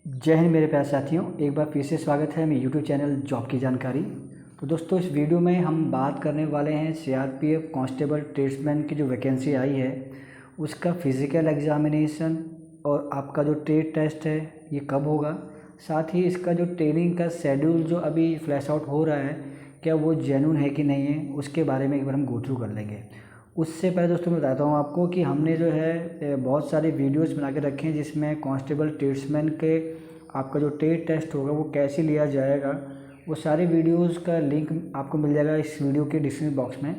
जय हिंद मेरे प्यारे साथियों, एक बार फिर से स्वागत है मेरे यूट्यूब चैनल जॉब की जानकारी। तो दोस्तों, इस वीडियो में हम बात करने वाले हैं सीआरपीएफ कांस्टेबल ट्रेड्समैन की जो वैकेंसी आई है उसका फ़िज़िकल एग्ज़ामिनेशन और आपका जो ट्रेड टेस्ट है ये कब होगा। साथ ही इसका जो ट्रेनिंग का शेड्यूल जो अभी फ्लैश आउट हो रहा है, क्या वो जेन्युइन है कि नहीं है, उसके बारे में एक बार हम गो थ्रू कर लेंगे। उससे पहले दोस्तों मैं बताता हूँ आपको कि हमने जो है बहुत सारे वीडियोस बना के रखे हैं जिसमें कांस्टेबल ट्रेड्समैन के आपका जो ट्रेड टेस्ट होगा वो कैसे लिया जाएगा। वो सारे वीडियोस का लिंक आपको मिल जाएगा इस वीडियो के डिस्क्रिप्शन बॉक्स में,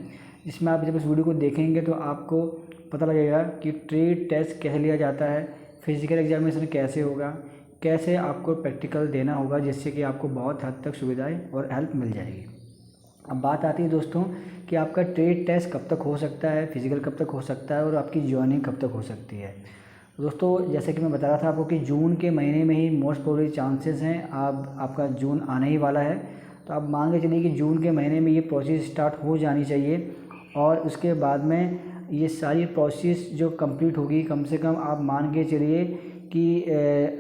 जिसमें आप जब इस वीडियो को देखेंगे तो आपको पता लगेगा कि ट्रेड टेस्ट कैसे लिया जाता है, फिजिकल एग्जामिनेशन कैसे होगा, कैसे आपको प्रैक्टिकल देना होगा, जिससे कि आपको बहुत हद तक सुविधाएँ और हेल्प मिल जाएगी। अब बात आती है दोस्तों कि आपका ट्रेड टेस्ट कब तक हो सकता है, फिजिकल कब तक हो सकता है और आपकी जॉइनिंग कब तक हो सकती है। दोस्तों, जैसे कि मैं बता रहा था आपको कि जून के महीने में ही मोस्ट प्रोबेबली चांसेस हैं आपका जून आने ही वाला है। तो आप मान के चलिए कि जून के महीने में ये प्रोसेस स्टार्ट हो जानी चाहिए और उसके बाद में ये सारी प्रोसेस जो कंप्लीट होगी, कम से कम आप मान के चलिए कि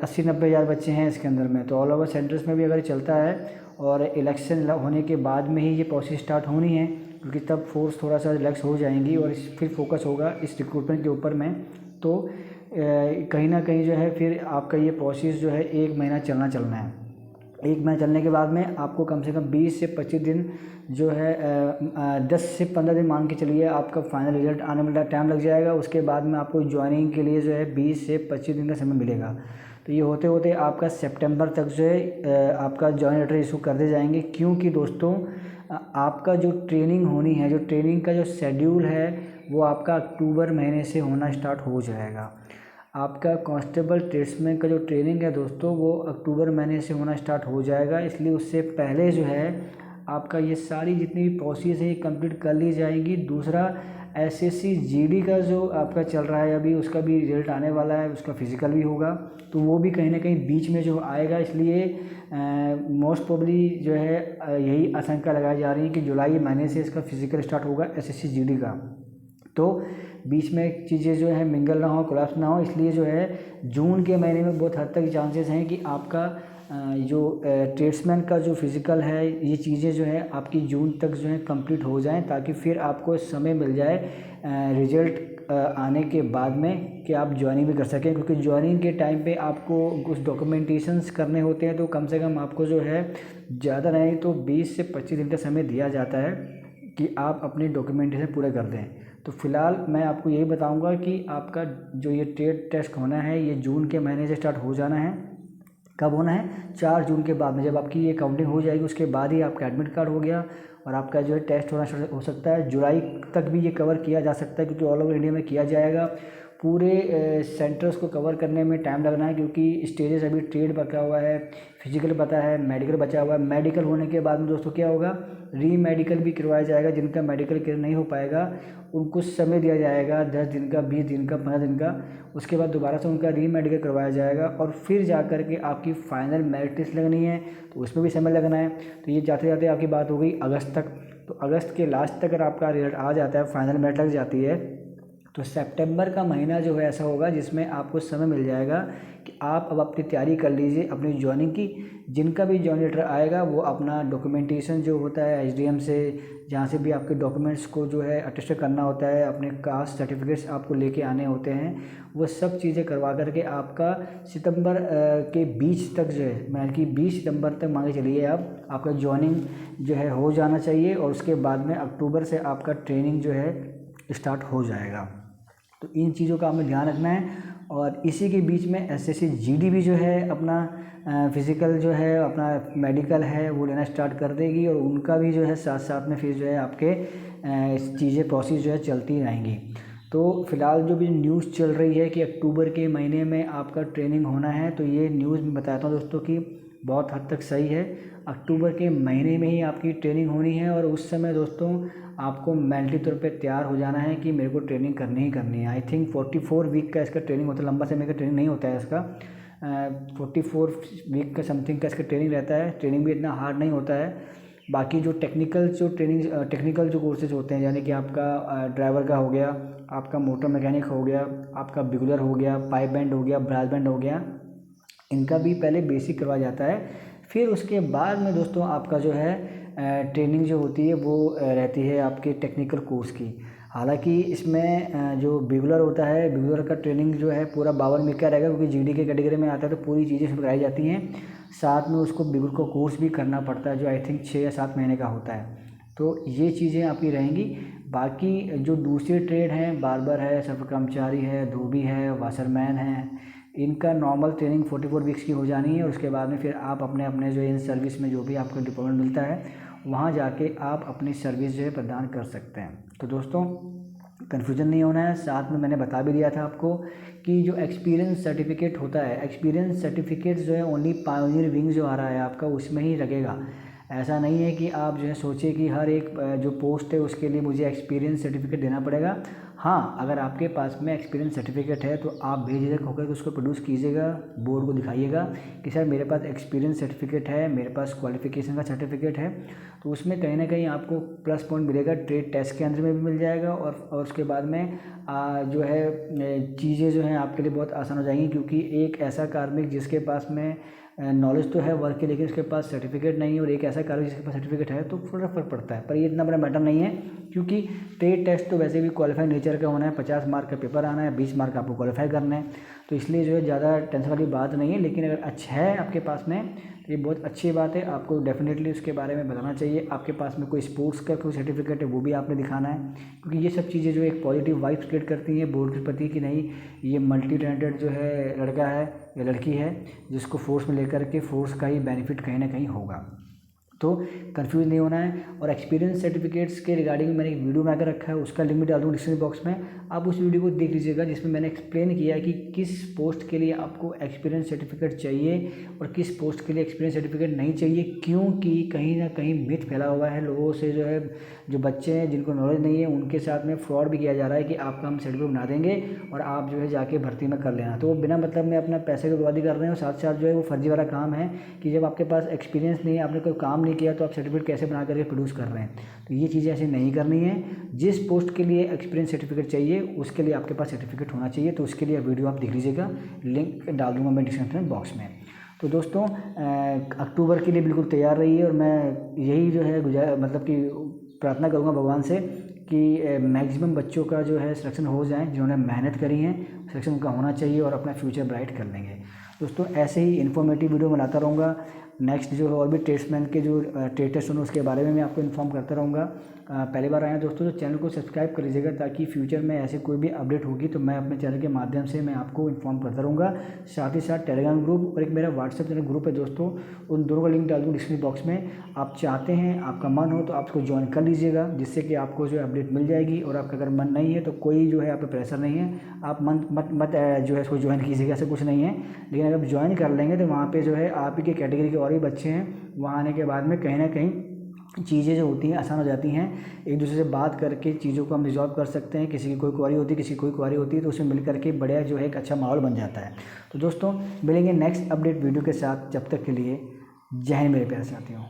80-90 हज़ार बच्चे हैं इसके अंदर में। तो ऑल ओवर सेंटर्स में भी अगर चलता है और इलेक्शन होने के बाद में ही ये प्रोसेस स्टार्ट होनी है, क्योंकि तब फोर्स थोड़ा सा रिलैक्स हो जाएंगी और फिर फोकस होगा इस रिक्रूटमेंट के ऊपर में। तो कहीं ना कहीं जो है फिर आपका ये प्रोसेस जो है 1 महीना चलना है। 1 महीना चलने के बाद में आपको कम से कम 20 से 25 दिन जो है 10 से 15 दिन मान के चलिए आपका फाइनल रिजल्ट आने में टाइम लग जाएगा। उसके बाद में आपको ज्वाइनिंग के लिए जो है 20 से 25 दिन का समय मिलेगा। तो ये होते होते आपका सितंबर तक जो है आपका जॉइन लेटर इशू कर दे जाएंगे, क्योंकि दोस्तों आपका जो ट्रेनिंग होनी है, जो ट्रेनिंग का जो शेड्यूल है वो आपका अक्टूबर महीने से होना स्टार्ट हो जाएगा। आपका कांस्टेबल ट्रेड्समैन का जो ट्रेनिंग है दोस्तों वो अक्टूबर महीने से होना स्टार्ट हो जाएगा। इसलिए उससे पहले जो है आपका ये सारी जितनी भी प्रोसेस है ये कंप्लीट कर ली जाएंगी। दूसरा, एसएससी जीडी का जो आपका चल रहा है अभी, उसका भी रिजल्ट आने वाला है, उसका फिजिकल भी होगा। तो वो भी कहीं ना कहीं बीच में जो आएगा, इसलिए मोस्ट प्रोबेबली जो है यही आशंका लगाई जा रही है कि जुलाई महीने से इसका फिजिकल स्टार्ट होगा एसएससी जीडी का। तो बीच में चीज़ें जो है मिंगल ना हो, कोलैप्स ना हो, इसलिए जो है जून के महीने में बहुत हद तक चांसेस हैं कि आपका जो ट्रेड्समैन का जो फिज़िकल है ये चीज़ें जो है आपकी जून तक जो है कंप्लीट हो जाएं, ताकि फिर आपको समय मिल जाए रिजल्ट आने के बाद में कि आप ज्वाइनिंग भी कर सकें। क्योंकि ज्वाइनिंग के टाइम पे आपको कुछ डॉक्यूमेंटेशंस करने होते हैं, तो कम से कम आपको जो है ज़्यादा नहीं तो 20 से 25 दिन का समय दिया जाता है कि आप अपने डॉक्यूमेंटेशन पूरे कर दें। तो फिलहाल मैं आपको यही बताऊंगा कि आपका जो ये ट्रेड टेस्ट होना है ये जून के महीने से स्टार्ट हो जाना है। कब होना है? 4 जून के बाद में, जब आपकी ये काउंटिंग हो जाएगी उसके बाद ही आपका एडमिट कार्ड हो गया और आपका जो है टेस्ट होना हो सकता है। जुलाई तक भी ये कवर किया जा सकता है, क्योंकि ऑल ओवर इंडिया में किया जाएगा। पूरे सेंटर्स को कवर करने में टाइम लगना है, क्योंकि स्टेजेस अभी ट्रेड बचा हुआ है, फिजिकल बचा है, मेडिकल बचा हुआ है। मेडिकल होने के बाद में दोस्तों क्या होगा, री मेडिकल भी करवाया जाएगा। जिनका मेडिकल क्लियर नहीं हो पाएगा उनको समय दिया जाएगा 10 दिन का, 20 दिन का, 15 दिन का। उसके बाद दोबारा से उनका री मेडिकल करवाया जाएगा और फिर जा कर के आपकी फाइनल मेरिट लिस्ट लगनी है, तो उसमें भी समय लगना है। तो ये जाते जाते आपकी बात हो गई अगस्त तक। तो अगस्त के लास्ट तक अगर आपका रिजल्ट आ जाता है, फाइनल मेरिट लग जाती है, तो सितंबर का महीना जो है ऐसा होगा जिसमें आपको समय मिल जाएगा कि आप अब अपनी तैयारी कर लीजिए अपनी जॉइनिंग की। जिनका भी जॉइन लेटर आएगा वो अपना डॉक्यूमेंटेशन जो होता है एसडीएम से, जहाँ से भी आपके डॉक्यूमेंट्स को जो है अटेस्ट करना होता है, अपने कास्ट सर्टिफिकेट्स आपको लेके आने होते हैं, वो सब चीज़ें करवा करके आपका सितंबर के बीच तक जो है, मतलब कि 20 सितंबर तक मान के चलिए आप, आपका जॉइनिंग जो है हो जाना चाहिए। और उसके बाद में अक्टूबर से आपका ट्रेनिंग जो है स्टार्ट हो जाएगा। तो इन चीज़ों का हमें ध्यान रखना है। और इसी के बीच में एसएससी जीडी भी जो है अपना फिज़िकल जो है, अपना मेडिकल है वो लेना स्टार्ट कर देगी, और उनका भी जो है साथ साथ में फिर जो है आपके चीज़ें प्रोसेस जो है चलती रहेंगी। तो फिलहाल जो भी न्यूज़ चल रही है कि अक्टूबर के महीने में आपका ट्रेनिंग होना है, तो ये न्यूज़ मैं बताता हूँ दोस्तों कि बहुत हद तक सही है। अक्टूबर के महीने में ही आपकी ट्रेनिंग होनी है और उस समय दोस्तों आपको मेंटली तौर पे तैयार हो जाना है कि मेरे को ट्रेनिंग करनी ही करनी है। आई थिंक 44 वीक का इसका ट्रेनिंग होता है, लंबा समय का ट्रेनिंग नहीं होता है इसका। 44 वीक का समथिंग का इसका ट्रेनिंग रहता है। ट्रेनिंग भी इतना हार्ड नहीं होता है। बाकी जो टेक्निकल जो कोर्सेज होते हैं, यानी कि आपका ड्राइवर का हो गया, आपका मोटर मैकेनिक हो गया, आपका बिगुलर हो गया, पाइप बैंड हो गया, ब्रास बैंड हो गया, इनका भी पहले बेसिक करवाया जाता है, फिर उसके बाद में दोस्तों आपका जो है ट्रेनिंग जो होती है वो रहती है आपके टेक्निकल कोर्स की। हालांकि इसमें जो बिगुलर होता है, बिगुलर का ट्रेनिंग जो है पूरा 52 वीक का रहेगा, क्योंकि जीडी के कैटेगरी में आता है तो पूरी चीज़ें कराई जाती हैं। साथ में उसको बिगुल को कोर्स भी करना पड़ता है, जो आई थिंक 6 या 7 महीने का होता है। तो ये चीज़ें आपकी रहेंगी। बाकी जो दूसरे ट्रेड हैं, बार्बर है, सफर कर्मचारी है, धोबी है, वाशरमैन है, इनका नॉर्मल ट्रेनिंग 44 वीक्स की हो जानी है। और उसके बाद में फिर आप अपने अपने जो इन सर्विस में जो भी आपको डिपार्टमेंट मिलता है वहाँ जाके आप अपनी सर्विस जो है प्रदान कर सकते हैं। तो दोस्तों कन्फ्यूज़न नहीं होना है। साथ में मैंने बता भी दिया था आपको कि जो एक्सपीरियंस सर्टिफिकेट होता है, एक्सपीरियंस सर्टिफिकेट जो है ओनली पायोनियर विंग जो आ रहा है आपका उसमें ही लगेगा। ऐसा नहीं है कि आप जो है सोचिए कि हर एक जो पोस्ट है उसके लिए मुझे एक्सपीरियंस सर्टिफिकेट देना पड़ेगा। हाँ, अगर आपके पास में एक्सपीरियंस सर्टिफिकेट है तो आप बेझिझक होकर उसको प्रोड्यूस कीजिएगा, बोर्ड को दिखाइएगा कि सर मेरे पास एक्सपीरियंस सर्टिफिकेट है, मेरे पास क्वालिफिकेशन का सर्टिफिकेट है। तो उसमें कहीं ना कहीं आपको प्लस पॉइंट मिलेगा, ट्रेड टेस्ट के अंदर में भी मिल जाएगा। और उसके बाद में जो है चीज़ें जो हैं आपके लिए बहुत आसान हो जाएंगी, क्योंकि एक ऐसा कार्मिक जिसके पास में नॉलेज तो है वर्क की, लेकिन उसके पास सर्टिफिकेट नहीं है, और एक ऐसा कार्मिक जिसके पास सर्टिफिकेट है, तो थोड़ा फर्क पड़ता है। पर ये इतना बड़ा मैटर नहीं है, क्योंकि ट्रेड टेस्ट तो वैसे भी क्वालिफाई नेचर का होना है। 50 मार्क का पेपर आना है, 20 मार्क आपको क्वालिफाई करना है, तो इसलिए जो है ज़्यादा टेंशन वाली बात नहीं है। लेकिन अगर अच्छा है आपके पास में तो ये बहुत अच्छी बात है, आपको डेफिनेटली उसके बारे में बताना चाहिए। आपके पास में कोई स्पोर्ट्स का कोई सर्टिफिकेट है वो भी आपने दिखाना है, क्योंकि ये सब चीज़ें जो एक पॉजिटिव वाइब्स क्रिएट करती हैं बोर्ड के प्रति कि नहीं ये मल्टी टैलेंटेड जो है लड़का है या लड़की है, जिसको फोर्स में लेकर के फोर्स का ही बेनिफिट कहीं ना कहीं होगा। तो कंफ्यूज नहीं होना है। और एक्सपीरियंस सर्टिफिकेट्स के रिगार्डिंग मैंने एक वीडियो बनाकर रखा है, उसका लिंक भी डाल दूँगा डिस्क्रिप्शन बॉक्स में, आप उस वीडियो को देख लीजिएगा, जिसमें मैंने एक्सप्लेन किया है कि किस पोस्ट के लिए आपको एक्सपीरियंस सर्टिफिकेट चाहिए और किस पोस्ट के लिए एक्सपीरियंस सर्टिफिकेट नहीं चाहिए। क्योंकि कहीं ना कहीं मिथ फैला हुआ है लोगों से, जो है जो बच्चे हैं जिनको नॉलेज नहीं है उनके साथ में फ्रॉड भी किया जा रहा है कि आपका हम सर्टिफिकेट बना देंगे और आप जो है जाके भर्ती में कर लेना। तो वो बिना मतलब में अपना पैसे की बर्बादी कर रहे हैं, और साथ साथ जो है वो फर्जी वाला काम है कि जब आपके पास एक्सपीरियंस नहीं है, आपने कोई काम नहीं किया, तो आप सर्टिफिकेट कैसे बना करके प्रोड्यूस कर रहे हैं। तो ये चीज़ें ऐसे नहीं करनी है। जिस पोस्ट के लिए एक्सपीरियंस सर्टिफिकेट चाहिए उसके लिए आपके पास सर्टिफिकेट होना चाहिए। तो उसके लिए वीडियो आप देख लीजिएगा, लिंक डाल दूंगा मैं डिस्क्रिप्शन बॉक्स में। तो दोस्तों अक्टूबर के लिए बिल्कुल तैयार रहिए, और मैं यही जो है मतलब कि प्रार्थना करूँगा भगवान से कि मैक्सिमम बच्चों का जो है सिलेक्शन हो जाए, जिन्होंने मेहनत करी है सिलेक्शन उनका होना चाहिए और अपना फ्यूचर ब्राइट कर लेंगे। दोस्तों ऐसे ही इन्फॉर्मेटिव वीडियो बनाता रहूँगा। नेक्स्ट जो है और भी ट्रेड्समैन के जो ट्रेड टेस्ट होंगे उसके बारे में मैं आपको इन्फॉर्म करता रहूँगा। पहली बार आए हैं दोस्तों तो चैनल को सब्सक्राइब कर लीजिएगा, ताकि फ्यूचर में ऐसे कोई भी अपडेट होगी तो मैं अपने चैनल के माध्यम से मैं आपको इन्फॉर्म करता रहूँगा। साथ ही साथ टेलीग्राम ग्रुप और एक मेरा व्हाट्सएप चैनल ग्रुप है दोस्तों, उन दोनों का लिंक डाल दूँ डिस्क्रिप्शन बॉक्स में। आप चाहते हैं, आपका मन हो तो आप उसको ज्वाइन कर लीजिएगा, जिससे कि आपको जो है अपडेट मिल जाएगी। और आपका अगर मन नहीं है तो कोई जो है आप पे प्रेशर नहीं है, आप मत जो है इसको ज्वाइन कीजिएगा, ऐसा कुछ नहीं है। लेकिन अगर आप ज्वाइन कर लेंगे तो वहाँ पे जो है आप ही के कैटेगरी के और भी बच्चे हैं, वहाँ आने के बाद में कहीं ना कहीं चीज़ें जो होती हैं आसान हो जाती हैं। एक दूसरे से बात करके चीज़ों को हम रिजॉल्व कर सकते हैं। किसी की कोई क्वारी होती है, किसी की कोई क्वारी होती है, तो उसमें मिल करके बढ़िया जो है एक अच्छा माहौल बन जाता है। तो दोस्तों मिलेंगे नेक्स्ट अपडेट वीडियो के साथ, जब तक के लिए जय हिंद मेरे प्यारे साथियों।